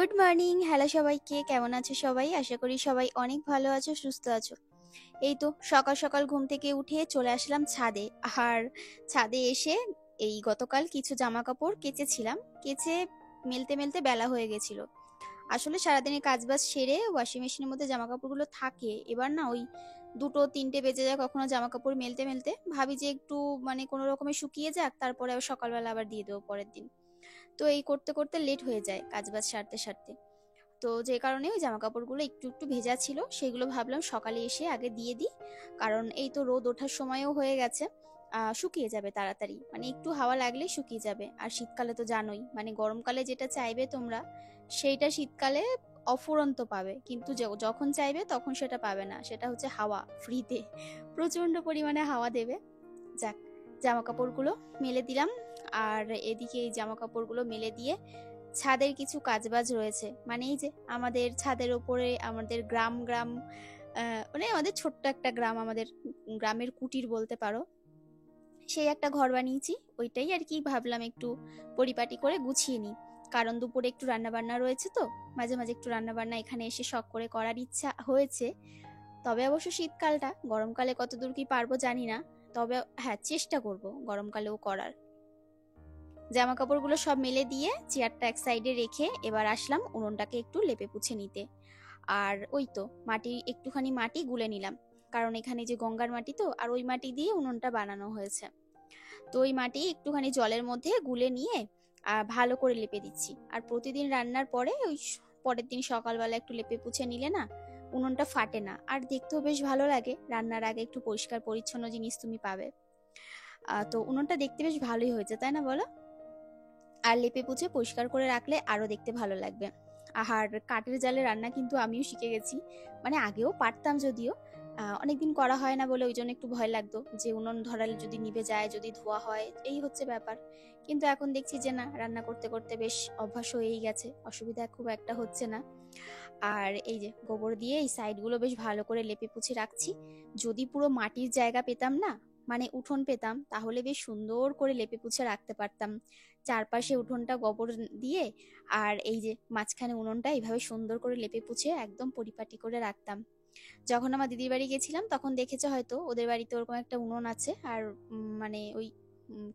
Good morning, hello সবাইকে। কেমন আছো সবাই? আশা করি সবাই অনেক ভালো আছো, সুস্থ আছো। এই তো সকাল সকাল ঘুম থেকে উঠে চলে আসলাম ছাদে। আর ছাদে এসে এই গতকাল কিছু জামা কাপড় কেচেছিলাম। কেচে মেলতে মেলতে বেলা হয়ে গেছিল। আসলে সারাদিনের কাজবাজ সেরে ওয়াশিং মেশিনের মধ্যে জামা কাপড়গুলো থাকে, এবার না ওই 2-3টে বেজে যায় কখনো জামা কাপড় মেলতে মেলতে। ভাবি যে একটু কোনো রকমে শুকিয়ে যাক, তারপরে আবার সকালবেলা আবার দিয়ে দেবো পরের দিন। তো এই করতে করতে লেট হয়ে যায় কাজবাজ সারতে সারতে। তো যে কারণে ওই জামা কাপড়গুলো একটু একটু ভেজা ছিল, সেগুলো ভাবলাম সকালে এসে আগে দিয়ে দিই। কারণ এই তো রোদ ওঠার সময়ও হয়ে গেছে, শুকিয়ে যাবে তাড়াতাড়ি, একটু হাওয়া লাগলেই শুকিয়ে যাবে। আর শীতকালে তো জানোই, গরমকালে যেটা চাইবে তোমরা, সেইটা শীতকালে অফুরন্ত পাবে, কিন্তু যখন চাইবে তখন সেটা পাবে না। সেটা হচ্ছে হাওয়া ফ্রিতে, প্রচন্ড পরিমাণে হাওয়া দেবে। যাক, জামা কাপড়গুলো মেলে দিলাম। আর এদিকে এই জামা কাপড়গুলো মেলে দিয়ে ছাদের কিছু কাজবাজ রয়েছে, এই যে আমাদের ছাদের ওপরে আমাদের গ্রাম গ্রাম আমাদের ছোট্ট একটা গ্রাম, আমাদের গ্রামের কুটির বলতে পারো, সেই একটা ঘর বানিয়েছি। ওইটাই আর কি ভাবলাম একটু পরিপাটি করে গুছিয়ে নিই। কারণ দুপুরে একটু রান্না বান্না রয়েছে, তো মাঝে মাঝে একটু রান্না বান্না এখানে এসে শখ করে করার ইচ্ছা হয়েছে। তবে অবশ্য শীতকালটা, গরমকালে কতদূর কি পারবো জানি না। তবে হ্যাঁ, চেষ্টা করব গরমকালেও করার। জামা কাপড়গুলো সব মেলে দিয়ে চেয়ারটা এক সাইডে রেখে এবার আসলাম উনুনটাকে একটু লেপে পুছে নিতে। আর ওই তো একটুখানি মাটি গুলে নিলাম, কারণ এখানে যে গঙ্গার মাটি, তো আর ওই মাটি দিয়ে উনুনটা বানানো হয়েছে। তো ওই মাটি একটুখানি জলের মধ্যে গুলে নিয়ে ভালো করে লেপে দিচ্ছি। আর প্রতিদিন রান্নার পরে ওই পরের দিন সকালবেলা একটু লেপে পুছে নিলে না, উনুনটা ফাটে না, আর দেখতেও বেশ ভালো লাগে। রান্নার আগে একটু পরিষ্কার পরিচ্ছন্ন জিনিস তুমি পাবে। তো উনুনটা দেখতে বেশ ভালোই হয়েছে, তাই না বলো? আর লেপে পুছে পরিষ্কার করে রাখলে আরো দেখতে ভালো লাগবে। আর কাঠের জালে রান্না কিন্তু আমিও শিখে গেছি। আগেও পারতাম, যদিও অনেকদিন করা হয় না বলে ওই জন্য একটু ভয় লাগতো যে উনুন ধরালে যদি নিভে যায়, যদি ধোয়া হয়, এই হচ্ছে ব্যাপার। কিন্তু এখন দেখছি যে না, রান্না করতে করতে বেশ অভ্যাস হয়েই গেছে, অসুবিধা খুব একটা হচ্ছে না। আর এই যে গোবর দিয়ে এই সাইডগুলো বেশ ভালো করে লেপে পুছে রাখছি। যদি পুরো মাটির জায়গা পেতাম না, উঠোন পেতাম, তাহলে বেশ সুন্দর করে লেপে পুছে রাখতে পারতাম। চারপাশে উঠোনটা গোবর দিয়ে, আর এই যে মাঝখানে উনুনটা এইভাবে সুন্দর করে লেপে পুছে একদম পরিপাটি করে রাখতাম। যখন আমার দিদির বাড়ি গেছিলাম তখন দেখেছো হয়তো, ওদের বাড়িতে ওরকম একটা উনুন আছে। আর ওই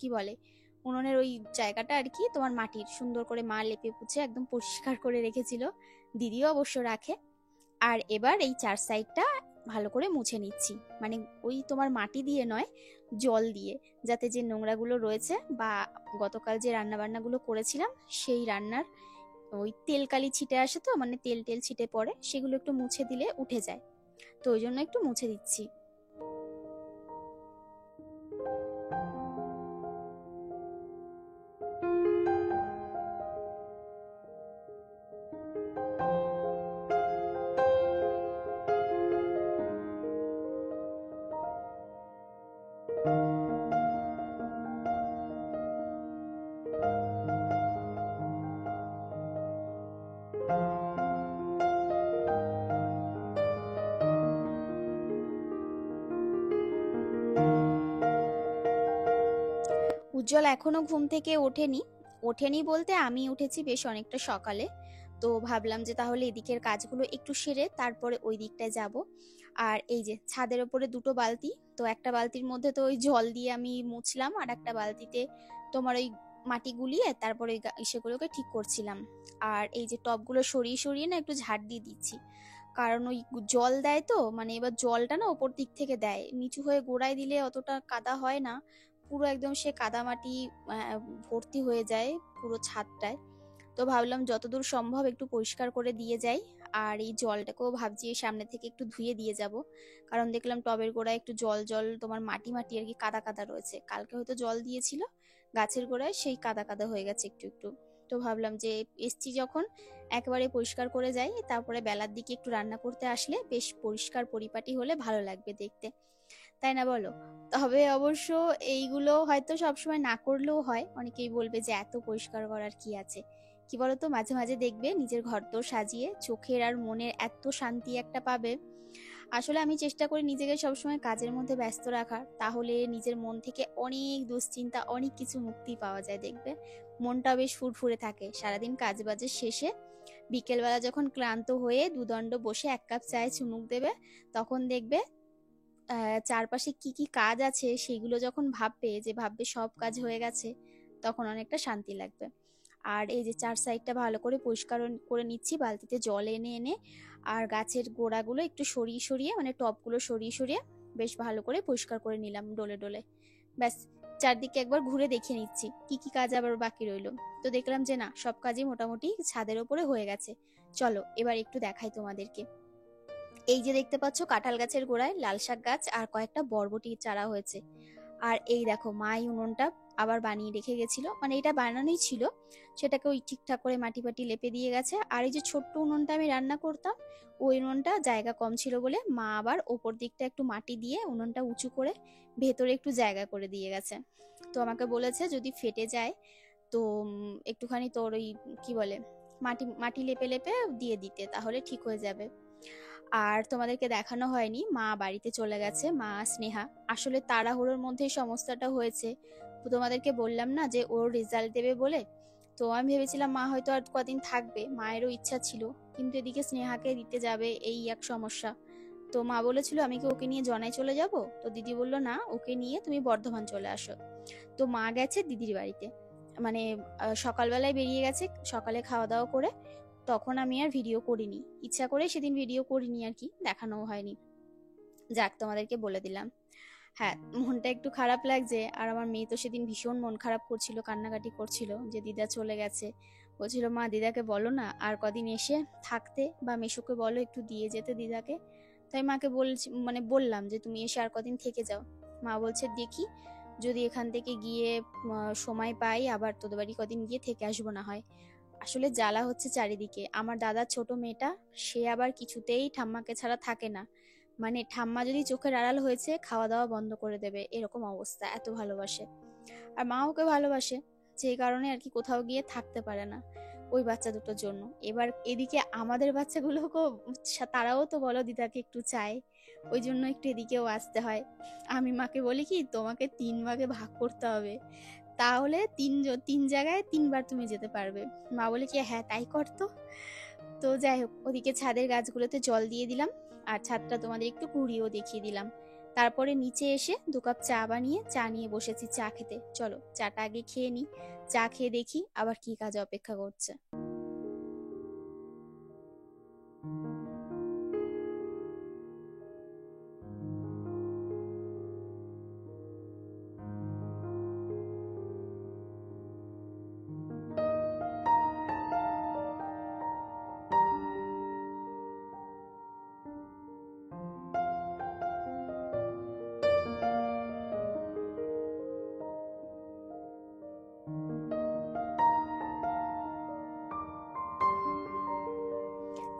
কি বলে, উনুনের ওই জায়গাটা আর কি তোমার মাটির, সুন্দর করে মা লেপে পুছে একদম পরিষ্কার করে রেখেছিল। দিদিও অবশ্য রাখে। আর এবার এই চার সাইডটা ভালো করে মুছে নিচ্ছি, ওই তোমার মাটি দিয়ে নয়, জল দিয়ে, যাতে যে নোংরাগুলো রয়েছে বা গতকাল যে রান্না বান্নাগুলো করেছিলাম সেই রান্নার ওই তেল কালি ছিটে আসে, তো তেল টেল ছিটে পড়ে, সেগুলো একটু মুছে দিলে উঠে যায়। তো ওই জন্য একটু মুছে দিচ্ছি। উজ্জ্বল এখনো ঘুম থেকে ওঠেনি। ওঠেনি বলতে আমি উঠেছি বেশ অনেকটা সকালে। তো ভাবলাম যে তাহলে এদিকের কাজগুলো একটু সেরে তারপরে ওই দিকটায় যাব। আর এই যে ছাদের ওপরে দুটো বালতি, তো একটা বালতির মধ্যে তো ওই জল দিয়ে আমি মুছলাম, আর একটা বালতিতে তোমার ওই মাটি গুলিয়ে তারপরে সেগুলোকে ঠিক করছিলাম। আর এই যে টবগুলো সরিয়ে সরিয়ে না একটু ঝাড় দিয়ে দিচ্ছি, কারণ ওই জল দেয় তো, এবার জলটা না ওপর দিক থেকে দেয়, নিচু হয়ে গোড়ায় দিলে অতটা কাদা হয় না, পুরো একদম সে কাদামাটি ভর্তি হয়ে যায় পুরো ছাদটায়। তো ভাবলাম যতদূর সম্ভব একটু পরিষ্কার করে দিয়ে যাই। আর এই জলটাকেও ভাবছি এই সামনে থেকে একটু ধুয়ে দিয়ে যাব, কারণ দেখলাম টবের গোড়ায় একটু জল জল তোমার মাটি মাটি আর কি কাদা কাদা রয়েছে, কালকে হয়তো জল দিয়েছিল, গাছের গোড়ায় সেই কাদা কাদা হয়ে গেছে একটু একটু। তো ভাবলাম যে এসছি যখন একেবারে পরিষ্কার করে যাই, তারপরে বেলার দিকে একটু রান্না করতে আসলে বেশ পরিষ্কার পরিপাটি হলে ভালো লাগবে দেখতে, তাই না বলো? তবে অবশ্য এইগুলো হয়তো সবসময় না করলেও হয়, অনেকেই বলবে যে এত পরিষ্কার করার কি আছে। কি বলতো, মাঝে মাঝে দেখবে নিজের ঘর তো সাজিয়ে চোখের আর মনের এত শান্তি একটা পাবে। আসলে আমি চেষ্টা করি নিজেকে সবসময় কাজের মধ্যে ব্যস্ত রাখার, তাহলে নিজের মন থেকে অনেক দুশ্চিন্তা, অনেক কিছু মুক্তি পাওয়া যায় দেখবে। মনটা বেশ ফুরফুরে থাকে সারাদিন কাজ বাজের শেষে। বিকেলবেলা যখন ক্লান্ত হয়ে দুদণ্ড বসে এক কাপ চায়ে চুমুক দেবে, তখন দেখবে চারপাশে কি কি কাজ আছে সেগুলো যখন ভাববে সব কাজ হয়ে গেছে, তখন অনেকটা শান্তি লাগবে। আর এই যে চার সাইডটা ভালো করে পরিষ্কার করে নিচ্ছি বালতিতে জল এনে এনে, আর গাছের গোড়াগুলো একটু সরিয়ে সরিয়ে, মানে টবগুলো সরিয়ে সরিয়ে বেশ ভালো করে পরিষ্কার করে নিলাম ডলে ডলে। ব্যাস, চারদিকে একবার ঘুরে দেখে নিচ্ছি কি কি কাজ আবার বাকি রইলো। তো দেখলাম যে না, সব কাজই মোটামুটি ছাদের ওপরে হয়ে গেছে। চলো এবার একটু দেখাই তোমাদেরকে। এই যে দেখতে পাচ্ছ কাঁঠাল গাছের গোড়ায় লাল শাক গাছ আর কয়েকটা বরবটির চারা হয়েছে। আর এই দেখো মা এই উনুনটা আবার বানিয়ে রেখে গেছিল, মানে এটা বানানোই ছিল, সেটাকে ওই ঠিকঠাক করে মাটি পাটি লেপে দিয়ে গেছে। আর এই যে ছোট্ট উনুনটা আমি রান্না করতাম, ওই উনুনটা জায়গা কম ছিল বলে মা আবার ওপর দিকটা একটু মাটি দিয়ে উনুনটা উঁচু করে ভেতরে একটু জায়গা করে দিয়ে গেছে। তো আমাকে বলেছে যদি ফেটে যায় তো একটুখানি তোর ওই কি বলে মাটি মাটি লেপে লেপে দিয়ে দিতে, তাহলে ঠিক হয়ে যাবে। আর তোমাদেরকে দেখানো হয়নি, মা বাড়িতে চলে গেছে, মা স্নেহা। আসলে তাড়াহুড়োর মধ্যেই সমস্যাটা হয়েছে। তো তোমাদেরকে বললাম না যে ওর রেজাল্ট দেবে বলে, তো আমি ভেবেছিলাম মা হয়তো আর কদিন থাকবে, মায়েরও ইচ্ছা ছিল, কিন্তু এদিকে স্নেহাকে দিতে যাবে, এই এক সমস্যা। তো মা বলেছিল আমি কি ওকে নিয়ে জনায় চলে যাব, তো দিদি বলল না, ওকে নিয়ে তুমি বর্ধমান চলে আসো। তো মা গেছে দিদির বাড়িতে, মানে সকালবেলায় বেরিয়ে গেছে, সকালে খাওয়া দাওয়া করে। তখন আমি আর ভিডিও করিনি, ইচ্ছা করে সেদিন ভিডিও করিনি আর কি, দেখানোও হয়নি। যাক, তোমাদেরকে বলে দিলাম। হ্যাঁ, মনটা একটু খারাপ লাগছে। আর আমার মেয়ে তো সেদিন ভীষণ মন খারাপ করছিল, কান্নাকাটি করছিল যে দিদা চলে গেছে। বলছিল মা দিদাকে বলো না আর কদিন এসে থাকতে, বা মেসোকে বলো একটু দিয়ে যেতে দিদাকে। তাই মাকে বললাম যে তুমি এসে আর কদিন থেকে যাও। মা বলছে দেখি যদি এখান থেকে গিয়ে সময় পাই আবার তোদের বাড়ি কদিন গিয়ে থেকে আসবো না হয়। আসলে জ্বালা হচ্ছে চারিদিকে। আমার দাদার ছোট মেয়েটা, সে আবার কিছুতেই ঠাম্মাকে ছাড়া থাকে না। মানে ঠাম্মা যদি চোখের আড়াল হয়েছে খাওয়া দাওয়া বন্ধ করে দেবে, এরকম অবস্থা, এত ভালোবাসে। আর মা ওকে ভালোবাসে, যেই কারণে আর কি কোথাও গিয়ে থাকতে পারে না ওই বাচ্চা দুটোর জন্য। এবার এদিকে আমাদের বাচ্চাগুলোকেও, তারাও তো বলো দিদাকে একটু চায়, ওই জন্য একটু এদিকেও আসতে হয়। আমি মাকে বলি কি তোমাকে 3 ভাগে ভাগ করতে হবে, তাহলে তিন জায়গায় 3বার তুমি যেতে পারবে। মা বলে কি হ্যাঁ তাই করতো। তো যাই হোক, ওদিকে ছাদের গাছগুলোতে জল দিয়ে দিলাম, আর ছাদটা তোমাদের একটু ঘুরিয়েও দেখিয়ে দিলাম। তারপরে নিচে এসে 2 কাপ চা বানিয়ে চা নিয়ে বসেছি চা খেতে। চলো চাটা আগে খেয়ে নিই, চা খেয়ে দেখি আবার কি কাজ অপেক্ষা করছে।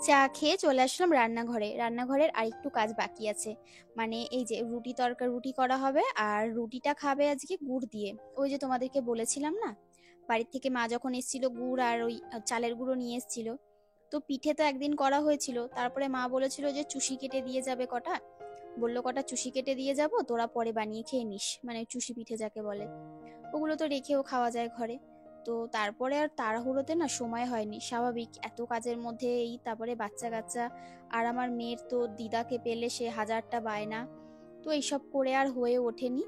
চা খেয়ে চলে আসলাম রান্নাঘরে। রান্নাঘরের আরেকটু কাজ বাকি আছে, মানে এই যে রুটি করা হবে, আর রুটিটা খাবে আজকে গুড় দিয়ে। ওই যে তোমাদেরকে বলেছিলাম না, বাড়ির থেকে মা যখন এসেছিল গুড় আর ওই চালের গুঁড়ো নিয়ে এসেছিল। তো পিঠে তো একদিন করা হয়েছিল, তারপরে মা বলেছিল যে চুষি কেটে দিয়ে যাবে কটা, বললো কটা চুষি কেটে দিয়ে যাব, তোরা পরে বানিয়ে খেয়ে নিস, মানে চুষি পিঠে যাকে বলে। ওগুলো তো রেখেও খাওয়া যায় ঘরে। তো তারপরে আর তাড়াহুড়োতে না সময় হয়নি, স্বাভাবিক এত কাজের মধ্যে এই তারপরে বাচ্চা কাচ্চা, আর আমার মেয়ের তো দিদাকে পেলে সে হাজারটা বায়না, তো এইসব করে আর হয়ে ওঠেনি।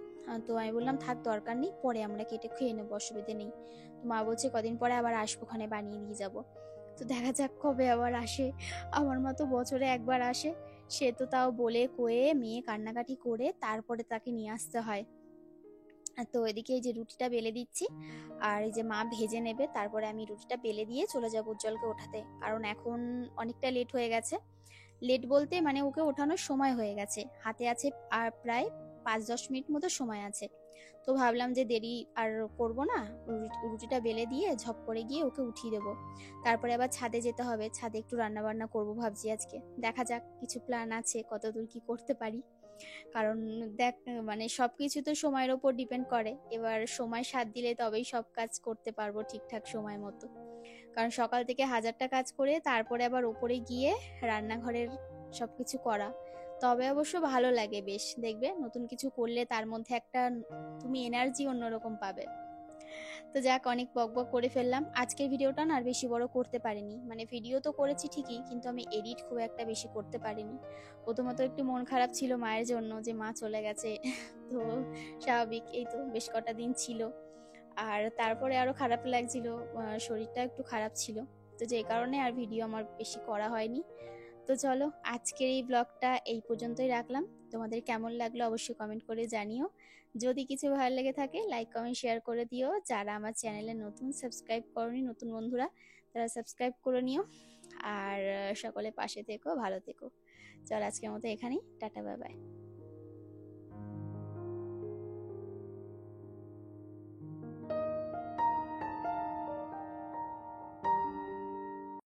তো আমি বললাম থাক দরকার নেই, পরে আমরা কেটে খেয়ে নেবো, অসুবিধে নেই। তো মা বলছে কদিন পরে আবার আসবো, ওখানে বানিয়ে দিয়ে যাব। তো দেখা যাক কবে আবার আসে। আমার মা তো বছরে একবার আসে, সে তো তাও বলে কয়ে মেয়ে কান্নাকাটি করে তারপরে তাকে নিয়ে আসতে হয়। তো এদিকে এই যে রুটিটা বেলে দিচ্ছি, আর এই যে মা ভেজে নেবে, তারপরে আমি রুটিটা বেলে দিয়ে চলে যাবো উজ্জ্বলকে ওঠাতে, কারণ এখন অনেকটা লেট হয়ে গেছে। লেট বলতে মানে ওকে ওঠানোর সময় হয়ে গেছে, হাতে আছে আর প্রায় 5-10 মিনিট মতো সময় আছে। তো ভাবলাম যে দেরি আর করব না, রুটিটা বেলে দিয়ে ঝপ করে গিয়ে ওকে উঠিয়ে দেবো। তারপরে আবার ছাদে যেতে হবে, ছাদে একটু রান্না বান্না করবো ভাবছি আজকে। দেখা যাক, কিছু প্ল্যান আছে, কতদূর কি করতে পারি। কারণ দেখ, মানে সবকিছু তো সময়ের ওপর ডিপেন্ড করে, এবার সময় সাথ দিলে তবেই সব কাজ করতে পারবো ঠিকঠাক সময় মতো। কারণ সকাল থেকে হাজারটা কাজ করে তারপরে আবার ওপরে গিয়ে রান্নাঘরের সবকিছু করা, তবে অবশ্য ভালো লাগে বেশ। দেখবে নতুন কিছু করলে তার মধ্যে একটা তুমি এনার্জি অন্যরকম পাবে। তো যাক, অনেক বকবক করে ফেললাম। আজকের ভিডিওটা না আর বেশি বড় করতে পারিনি, মানে ভিডিও তো করেছি ঠিকই, কিন্তু আমি এডিট খুব একটা বেশি করতে পারিনি। প্রথমত একটু মন খারাপ ছিল মায়ের জন্য, যে মা চলে গেছে। তো স্বাভাবিক, এই তো বেশ কটা দিন ছিল। আর তারপরে আরো খারাপ লাগছিল, শরীরটা একটু খারাপ ছিল। তো যে কারণে আর ভিডিও আমার বেশি করা হয়নি। তো চলো, আজকের এই ব্লগটা এই পর্যন্তই রাখলাম। তোমাদের কেমন লাগলো অবশ্যই কমেন্ট করে জানিও। যদি কিছু ভালো লেগে থাকে লাইক কমেন্ট শেয়ার করে দিও। যারা আমার চ্যানেলে নতুন, সাবস্ক্রাইব করনি, নতুন বন্ধুরা, তারা সাবস্ক্রাইব করে নিও। আর সকলে পাশে থেকো, ভালো থেকো। চল আজকের মতো এখানেই, টাটা, বাই বাই।